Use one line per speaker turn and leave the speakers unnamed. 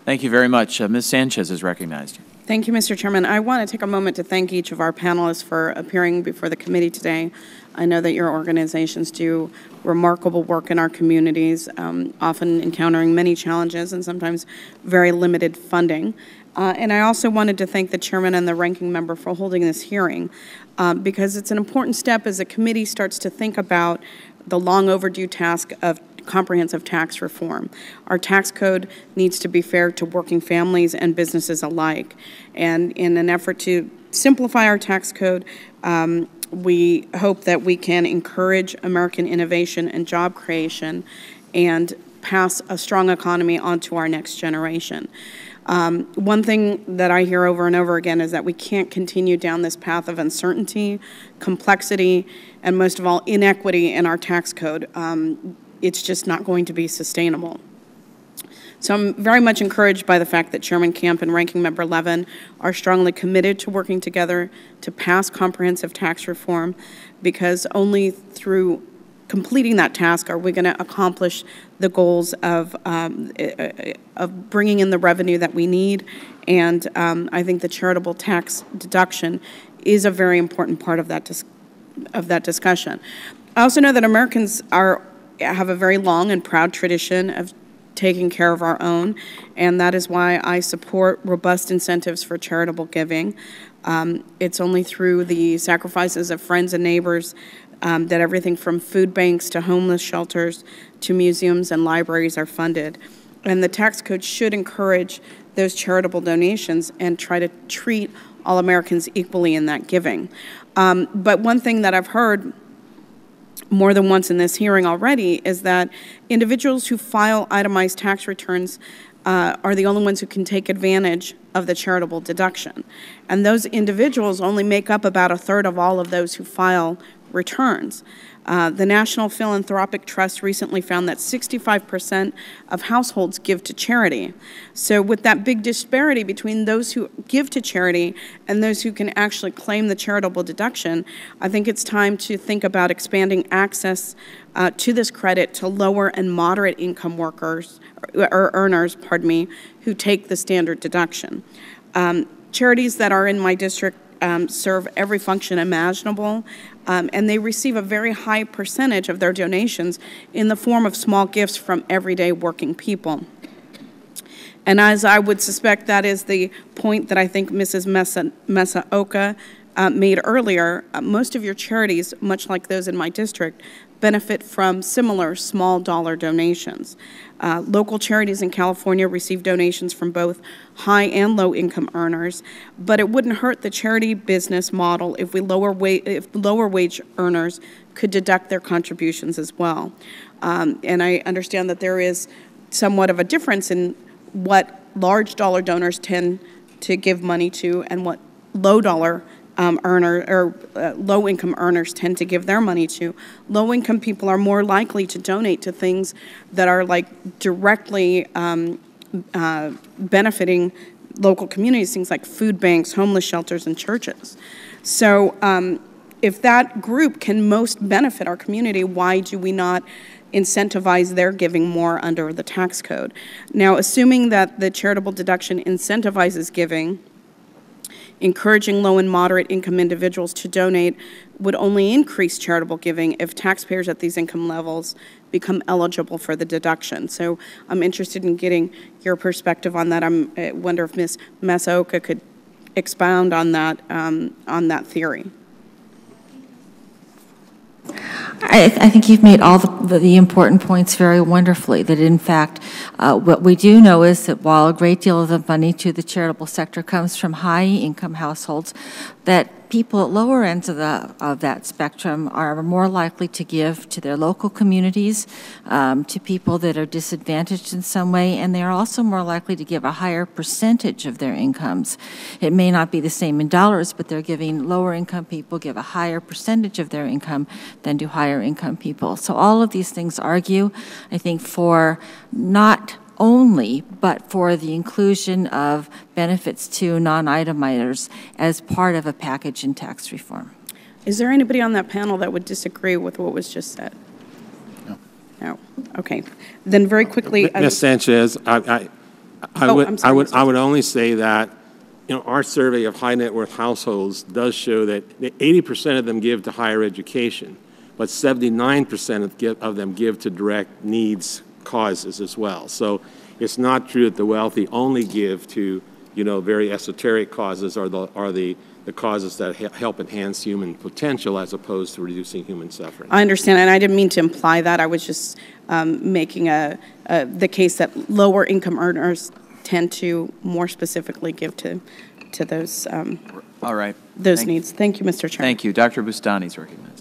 Thank you very much. Ms. Sanchez is recognized.
Thank you, Mr. Chairman. I want to take a moment to thank each of our panelists for appearing before the committee today. I know that your organizations do remarkable work in our communities, often encountering many challenges and sometimes very limited funding. And I also wanted to thank the chairman and the ranking member for holding this hearing, because it's an important step as the committee starts to think about the long overdue task of comprehensive tax reform. Our tax code needs to be fair to working families and businesses alike. And in an effort to simplify our tax code, we hope that we can encourage American innovation and job creation and pass a strong economy on to our next generation. One thing that I hear over and over again is that we can't continue down this path of uncertainty, complexity, and most of all, inequity in our tax code. It's just not going to be sustainable. So I'm very much encouraged by the fact that Chairman Camp and Ranking Member Levin are strongly committed to working together to pass comprehensive tax reform, because only through completing that task are we going to accomplish the goals of bringing in the revenue that we need. And I think the charitable tax deduction is a very important part of that discussion. I also know that Americans have a very long and proud tradition of taking care of our own, and that is why I support robust incentives for charitable giving. It's only through the sacrifices of friends and neighbors that everything from food banks to homeless shelters to museums and libraries are funded. And the tax code should encourage those charitable donations and try to treat all Americans equally in that giving. But one thing that I've heard more than once in this hearing already is that individuals who file itemized tax returns are the only ones who can take advantage of the charitable deduction. And those individuals only make up about a third of all of those who file returns. The National Philanthropic Trust recently found that 65% of households give to charity. So with that big disparity between those who give to charity and those who can actually claim the charitable deduction, I think it's time to think about expanding access to this credit to lower and moderate income workers or earners, who take the standard deduction. Charities that are in my district serve every function imaginable, and they receive a very high percentage of their donations in the form of small gifts from everyday working people. And as I would suspect, that is the point that I think Mrs. Masaoka made earlier. Most of your charities, much like those in my district, benefit from similar small dollar donations. Local charities in California receive donations from both high and low income earners, but it wouldn't hurt the charity business model if lower wage earners could deduct their contributions as well. And I understand that there is somewhat of a difference in what large dollar donors tend to give money to and what low income earners tend to give their money to. Low income people are more likely to donate to things that are like directly benefiting local communities, things like food banks, homeless shelters, and churches. So if that group can most benefit our community, why do we not incentivize their giving more under the tax code? Now, assuming that the charitable deduction incentivizes giving, encouraging low and moderate income individuals to donate would only increase charitable giving if taxpayers at these income levels become eligible for the deduction. So I'm interested in getting your perspective on that. I wonder if Ms. Masaoka could expound on that theory.
I think you've made all the important points very wonderfully, that in fact, what we do know is that while a great deal of the money to the charitable sector comes from high-income households, that people at lower ends of that spectrum are more likely to give to their local communities, to people that are disadvantaged in some way, and they are also more likely to give a higher percentage of their incomes. It may not be the same in dollars, but they're giving lower income people give a higher percentage of their income than do higher income people. So all of these things argue, I think, for not only, but for the inclusion of benefits to non-itemizers as part of a package in tax reform.
Is there anybody on that panel that would disagree with what was just said?
No.
No. Okay. Then very quickly,
Ms. Sanchez, I I
Oh,
would,
I'm sorry, Mr.
I would only say that, our survey of high net worth households does show that 80% of them give to higher education, but 79% of them give to direct needs causes as well. So it's not true that the wealthy only give to, very esoteric causes or the causes that help enhance human potential as opposed to reducing human suffering.
I understand, and I didn't mean to imply that. I was just making the case that lower income earners tend to more specifically give to those
All right.
those needs. Thank you, Mr. Chair.
Thank you. Dr. Bustani's recognized.